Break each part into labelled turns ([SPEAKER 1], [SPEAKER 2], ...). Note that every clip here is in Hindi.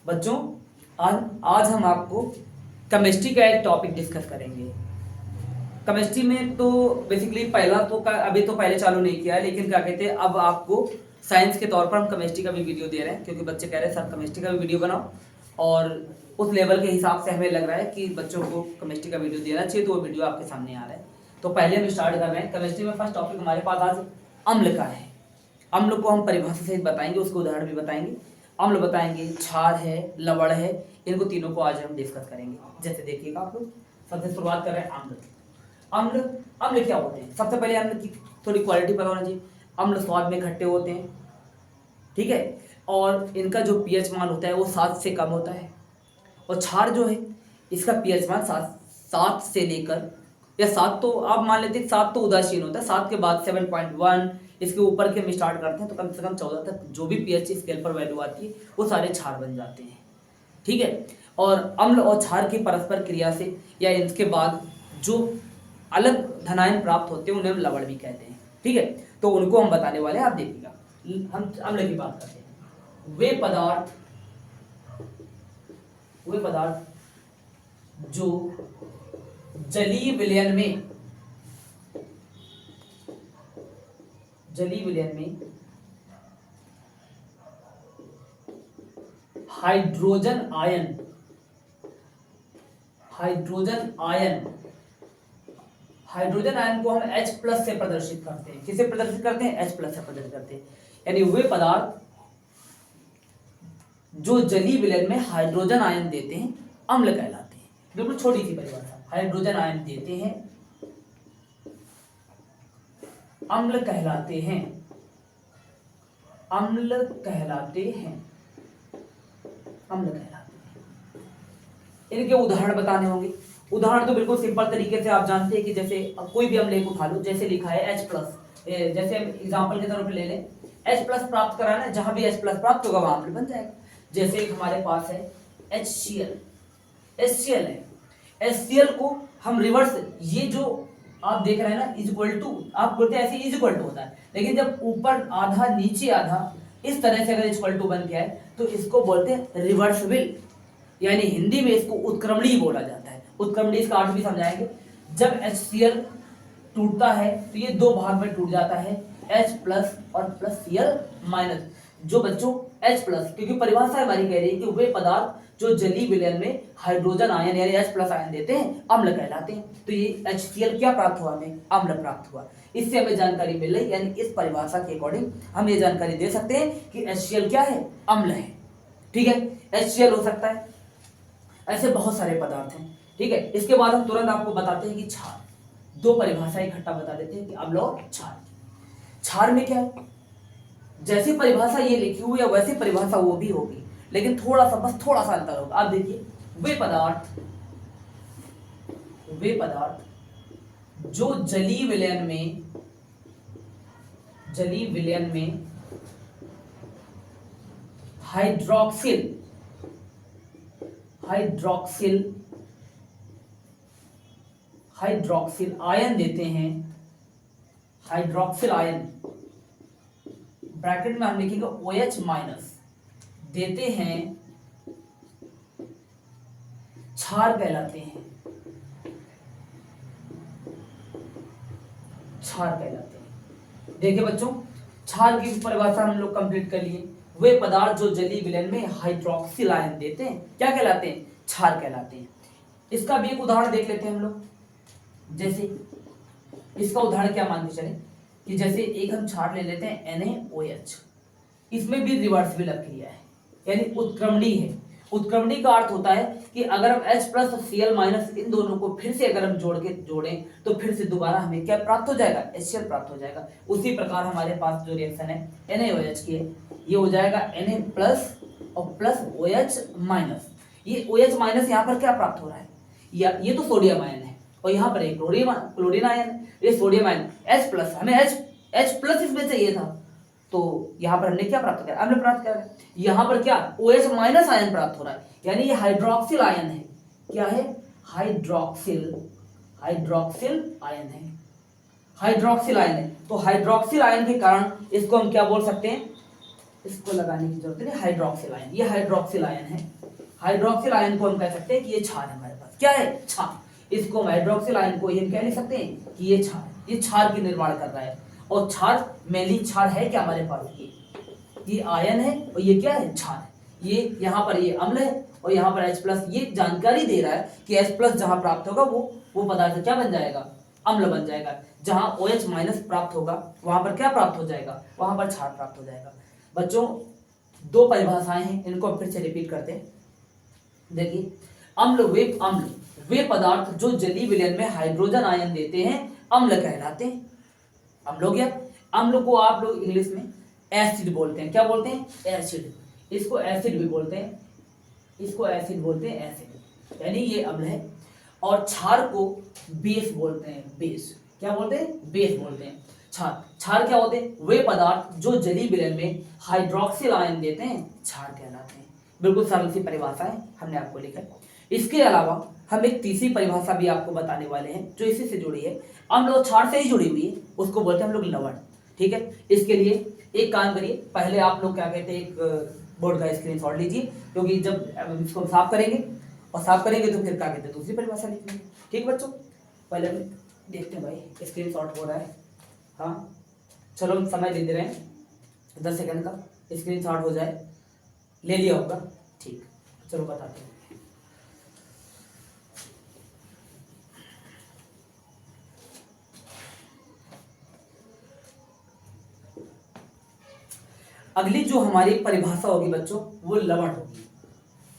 [SPEAKER 1] बच्चों आज आज हम आपको केमिस्ट्री का एक टॉपिक डिस्कस करेंगे। केमिस्ट्री में तो बेसिकली पहला तो अभी तो पहले चालू नहीं किया है, लेकिन क्या कहते हैं अब आपको साइंस के तौर पर हम केमिस्ट्री का भी वीडियो दे रहे हैं, क्योंकि बच्चे कह रहे हैं सर केमिस्ट्री का भी वीडियो बनाओ, और उस लेवल के हिसाब से हमें लग रहा है कि बच्चों को केमिस्ट्री का वीडियो देना चाहिए, तो वो वीडियो आपके सामने आ रहा है। तो पहले हम स्टार्ट कर रहे हैं। केमिस्ट्री में फर्स्ट टॉपिक हमारे पास आज अम्ल का है। अम्ल को हम परिभाषा सहित बताएंगे, उसके उदाहरण भी बताएंगे। अम्ल बताएंगे, क्षार है, लवण है, इनको तीनों को आज हम डिस्कस करेंगे। जैसे देखिएगा आप लोग, सबसे शुरुआत कर रहे हैं अम्ल। अम्ल अम्ल क्या होते हैं? सबसे पहले अम्ल की थोड़ी क्वालिटी पता होना चाहिए। अम्ल स्वाद में खट्टे होते हैं, ठीक है, और इनका जो पीएच मान होता है वो 7 से कम होता है। और क्षार जो है इसका पीएच मान 7 से लेकर, या 7 तो आप मान लेते हैं, 7 तो उदासीन होता है, 7 के बाद 7.1, इसके ऊपर के हम स्टार्ट करते हैं तो कम से कम 14 तक जो भी पीएच स्केल पर वैल्यू आती है वो सारे क्षार बन जाते हैं, ठीक है। और अम्ल और क्षार की परस्पर क्रिया से या इनके बाद जो अलग धनायन प्राप्त होते हैं उन्हें हम लवण भी कहते हैं, ठीक है। तो उनको हम बताने वाले हैं, आप देखिएगा। हम अम्ल की बात करते हैं। वे पदार्थ जो जलीय विलयन में हाइड्रोजन आयन को हम H+ से प्रदर्शित करते हैं। किसे प्रदर्शित करते हैं? H+ से प्रदर्शित करते हैं। यानी वे पदार्थ जो जलीय विलयन में हाइड्रोजन आयन देते हैं अम्ल कहलाते हैं। बिल्कुल छोटी सी परिभाषा, हाइड्रोजन आयन देते हैं अम्ल कहलाते हैं। इनके उदाहरण बताने होंगे। उदाहरण तो बिल्कुल सिंपल तरीके से आप जानते हैं कि जैसे कोई भी अम्ल उठा लो, जैसे लिखा है H+, जैसे हम एग्जांपल के तौर पे ले लें, H+ प्राप्त कराना है, जहां भी H+ प्राप्त होगा वहां अम्ल बन जाएगा। जैसे एक हमारे पास है HCl है। HCl को हम रिवर्स, ये जो आप देख रहे हैं ना, इक्वल टू, आप बोलते हैं ऐसे इक्वल टू होता है, लेकिन जब ऊपर आधा नीचे आधा इस तरह से अगर इक्वल टू बन गया है तो इसको बोलते हैं रिवर्सिबल, यानी हिंदी में इसको उत्क्रमणीय बोला जाता है। उत्क्रमणीय इसका अर्थ भी समझाएंगे। जब HCl टूटता है तो ये 2 भाग में टूट जाता है, H+ और Cl-। जो बच्चों H+, क्योंकि परिभाषा हमारी कह रही है कि वे पदार्थ जो जलीय विलयन में हाइड्रोजन आयन यानी H+ आयन देते हैं अम्ल कहलाते हैं। तो ये HCl क्या प्राप्त हुआ? हमें अम्ल प्राप्त हुआ। इससे हमें जानकारी मिल रही, यानी इस परिभाषा के अकॉर्डिंग हम ये जानकारी दे सकते हैं कि HCl क्या है? अम्ल है, ठीक है। HCl हो सकता है, ऐसे बहुत सारे पदार्थ हैं, ठीक है। इसके बाद हम तुरंत आपको बताते हैं कि क्षार। 2 परिभाषाएं इकट्ठा बता देते हैं कि अम्ल और क्षार। क्षार में क्या है? जैसी परिभाषा ये लिखी हुई है वैसी परिभाषा वो भी होगी, लेकिन थोड़ा सा, बस थोड़ा सा अंतर होगा। आप देखिए, वे पदार्थ जो जलीय विलयन में हाइड्रोक्सिल आयन देते हैं। हाइड्रोक्सिल आयन ब्रैकेट में हम लिखेंगे OH- देते हैं, क्षार कहलाते हैं। देखिए बच्चों, क्षार की परिभाषा हम लोग कंप्लीट कर लिए। वे पदार्थ जो जलीय विलयन में हाइड्रोक्सिल आयन देते हैं क्या कहलाते हैं? क्षार कहलाते हैं। इसका भी एक उदाहरण देख लेते हैं हम लोग। जैसे इसका उदाहरण क्या मान के चले कि जैसे एक हम क्षार ले लेते हैं NaOH, इसमें भी रिवर्सिबल क्रिया है, यानी उत्क्रमणीय है। उत्क्रमणीय का अर्थ होता है कि अगर हम H+ और Cl- इन दोनों को फिर से अगर हम जोड़ें तो फिर से दोबारा हमें क्या प्राप्त हो जाएगा? HCl प्राप्त हो जाएगा। उसी प्रकार हमारे पास जो रिएक्शन है NaOH की है, ये हो जाएगा Na+ और OH-। ये OH- यहाँ पर क्या प्राप्त हो रहा है? ये तो सोडियम आयन है, और यहाँ पर एक क्लोरीन आयन है। ये सोडियम आयन H+, हमें H+ इसमें चाहिए था, तो यहाँ पर हमने क्या प्राप्त किया? अम्ल प्राप्त कर रहे हैं। यहाँ पर क्या? OH- आयन प्राप्त हो रहा है, यानी ये हाइड्रोक्सिल आयन है। क्या है? हाइड्रोक्सिल आयन है। तो हाइड्रोक्सिल आयन के कारण इसको हम क्या बोल सकते हैं? इसको लगाने की जरूरत नहीं, हाइड्रोक्सिल आयन, ये हाइड्रोक्सिल आयन है। हाइड्रोक्सिल आयन को हम कह सकते हैं कि ये क्षार है हमारे पास, क्या है, क्षार। इसको हम हाइड्रोक्सिल आयन को हम क्या लिख सकते हैं कि ये क्षार, ये क्षार की निर्माण कर रहा है। और क्षार मेनली क्षार है क्या हमारे पास, ये आयन है और ये क्या है, क्षार है। ये यहाँ पर ये अम्ल है और यहाँ पर H+, ये जानकारी दे रहा है कि H+ जहाँ प्राप्त होगा वो पदार्थ क्या बन जाएगा, अम्ल बन जाएगा। जहाँ OH- प्राप्त होगा वहां पर क्या प्राप्त हो जाएगा, वहां पर क्षार प्राप्त हो जाएगा। बच्चों दो परिभाषाएं हैं, इनको फिर से रिपीट करते हैं। देखिए अम्ल वे पदार्थ जो जलीय विलयन में हाइड्रोजन आयन देते हैं अम्ल कहलाते हैं। अम्ल हो गया। अम्ल को आप लोग इंग्लिश में एसिड बोलते हैं, क्या बोलते हैं, एसिड। इसको एसिड भी बोलते हैं, इसको एसिड बोलते हैं, एसिड, यानी ये अम्ल है। और क्षार को बेस बोलते हैं, बेस, क्या बोलते हैं, बेस बोलते हैं। क्षार क्या होते हैं, वे पदार्थ जो जलीय विलयन में हाइड्रोक्सिल आयन देते हैं क्षार कहलाते हैं। बिल्कुल सरल सी परिभाषा है, हमने आपको लिखा है। इसके अलावा हम एक तीसरी परिभाषा भी आपको बताने वाले हैं जो इसी से जुड़ी है, अम्ल और क्षार से ही जुड़ी हुई है, उसको बोलते हैं हम लोग लवण। ठीक है, इसके लिए एक काम करिए, पहले आप लोग क्या कहते हैं, एक बोर्ड का स्क्रीनशॉट लीजिए, क्योंकि जब इसको साफ करेंगे और साफ करेंगे तो फिर क्या कहते हैं दूसरी परिभाषा लिखेंगे। ठीक बच्चों, पहले हम देखते हैं भाई स्क्रीनशॉट हो रहा है। हाँ चलो समय दे रहे हैं 10 सेकंड का, स्क्रीनशॉट हो जाए, ले लिया होगा, ठीक, चलो बताते हैं। अगली जो हमारी परिभाषा होगी बच्चों वो लवण होगी।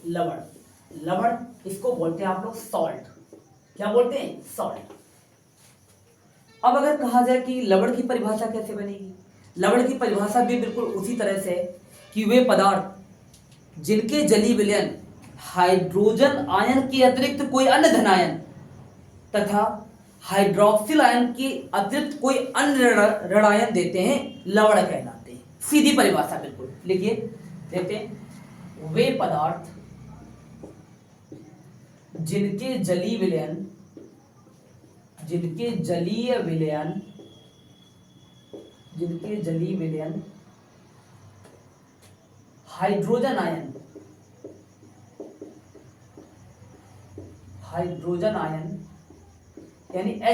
[SPEAKER 1] लवण इसको बोलते हैं आप लोग सॉल्ट, क्या बोलते हैं, सॉल्ट। अब अगर कहा जाए कि लवण की परिभाषा कैसे बनेगी, लवण की परिभाषा भी बिल्कुल उसी तरह से कि वे पदार्थ जिनके जलीय विलयन हाइड्रोजन आयन के अतिरिक्त कोई अन्य धनायन तथा हाइड्रोक्सिल आयन के अतिरिक्त कोई अन्य ऋणायन देते हैं लवण कहलाते हैं। सीधी परिभाषा बिल्कुल लिखिए, देखते हैं, वे पदार्थ जिनके जलीय विलयन हाइड्रोजन आयन यानी H+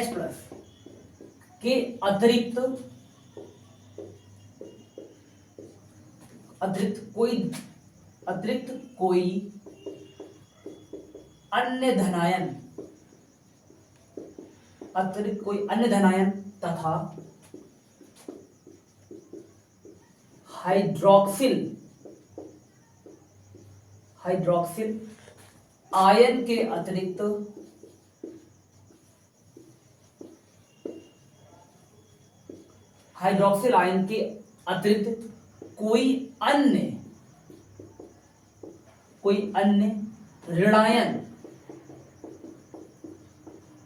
[SPEAKER 1] के अतिरिक्त कोई अन्य धनायन तथा हाइड्रोक्सिल आयन के अतिरिक्त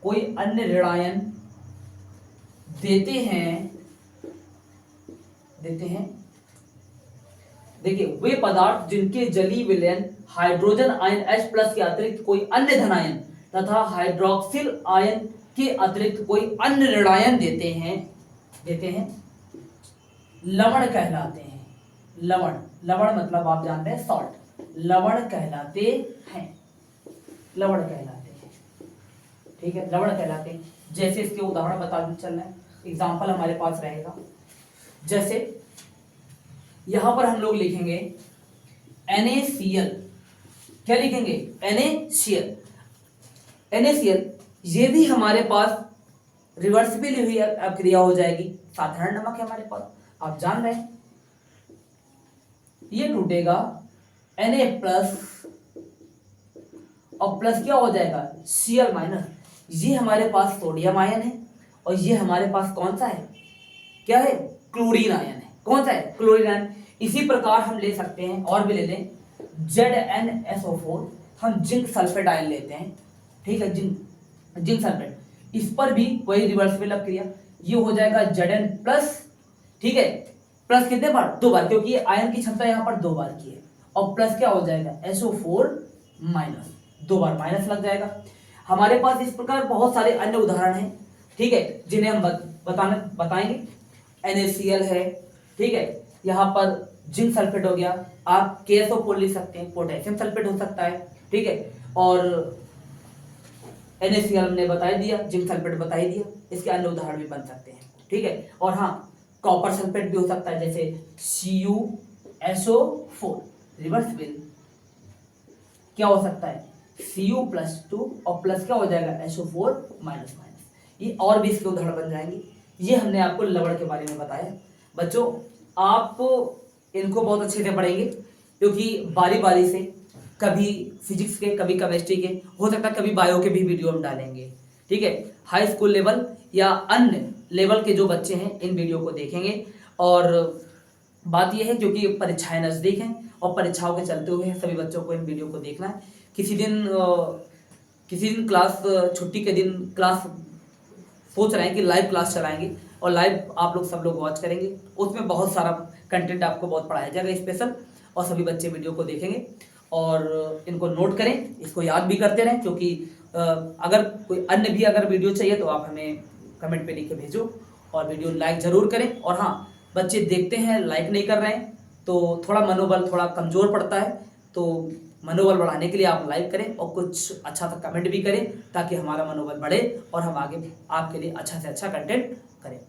[SPEAKER 1] कोई अन्य ऋणायन देते हैं। देखिए, वे पदार्थ जिनके जलीय विलयन हाइड्रोजन आयन H+ के अतिरिक्त कोई अन्य धनायन तथा हाइड्रोक्सिल आयन के अतिरिक्त कोई अन्य ऋणायन देते हैं लवण कहलाते हैं। लवण मतलब आप जानते हैं सॉल्ट, लवण कहलाते हैं। ठीक है, लवण कहलाते हैं। जैसे इसके उदाहरण बता चल रहे हैं, एग्जाम्पल हमारे पास रहेगा। जैसे यहां पर हम लोग लिखेंगे NaCl, क्या लिखेंगे, NaCl, ये भी हमारे पास रिवर्सिबल हुई अब क्रिया हो जाएगी, साधारण नमक है हमारे पास, आप जान रहे हैं। ये टूटेगा Na+ और प्लस क्या हो जाएगा, Cl-, ये हमारे पास सोडियम आयन है और ये हमारे पास कौन सा है, क्या है, क्लोरीन आयन है। कौन सा है, क्लोरीन आयन। इसी प्रकार हम ले सकते हैं और भी ले लें, ZnSO4, हम जिंक सल्फेट आयन लेते हैं। ठीक है, जिंक सल्फेट, इस पर भी वही रिवर्सिबल क्रिया, ये हो जाएगा Zn+। ठीक है, प्लस कितने बार, 2 बार, क्योंकि आयन की क्षमता यहाँ पर 2 बार की है। और प्लस क्या हो जाएगा, SO4-, 2 बार माइनस लग जाएगा। हमारे पास इस प्रकार बहुत सारे अन्य उदाहरण हैं, ठीक है, जिन्हें हम बताएंगे। NaCl है, ठीक है, यहाँ पर जिंक सल्फेट हो गया, आप KSO4 लिख सकते हैं, पोटेशियम सल्फेट हो सकता है, ठीक है। और NaCl हमने बता ही दिया, जिंक सल्फेट बता ही दिया, इसके अन्य उदाहरण भी बन सकते हैं, ठीक है। और हाँ, कॉपर सल्फेट भी हो सकता है, जैसे CuSO4 रिवर्स विल क्या हो सकता है, Cu+2 और प्लस क्या हो जाएगा, SO4 माइनस माइनस, ये और भी इसके उदाहरण बन जाएंगे। ये हमने आपको लवण के बारे में बताया। बच्चों आप इनको बहुत अच्छे से पढ़ेंगे, क्योंकि बारी बारी से कभी फिजिक्स के, कभी केमिस्ट्री के, हो सकता है कभी बायो के भी वीडियो हम डालेंगे, ठीक है। हाई स्कूल लेवल या अन्य लेवल के जो बच्चे हैं इन वीडियो को देखेंगे। और बात यह है क्योंकि परीक्षाएं नज़दीक हैं और परीक्षाओं के चलते हुए सभी बच्चों को इन वीडियो को देखना है। किसी दिन क्लास छुट्टी के दिन क्लास सोच रहे हैं कि लाइव क्लास चलाएंगे और लाइव आप लोग सब लोग वॉच करेंगे, उसमें बहुत सारा कंटेंट आपको बहुत पढ़ाया जाएगा स्पेशल, और सभी बच्चे वीडियो को देखेंगे और इनको नोट करें, इसको याद भी करते रहें। क्योंकि अगर कोई अन्य भी अगर वीडियो चाहिए तो आप हमें कमेंट पे लिख के भेजो, और वीडियो लाइक ज़रूर करें। और हाँ, बच्चे देखते हैं लाइक नहीं कर रहे हैं तो थोड़ा मनोबल थोड़ा कमज़ोर पड़ता है, तो मनोबल बढ़ाने के लिए आप लाइक करें और कुछ अच्छा सा कमेंट भी करें, ताकि हमारा मनोबल बढ़े और हम आगे आपके लिए अच्छा से अच्छा कंटेंट करें।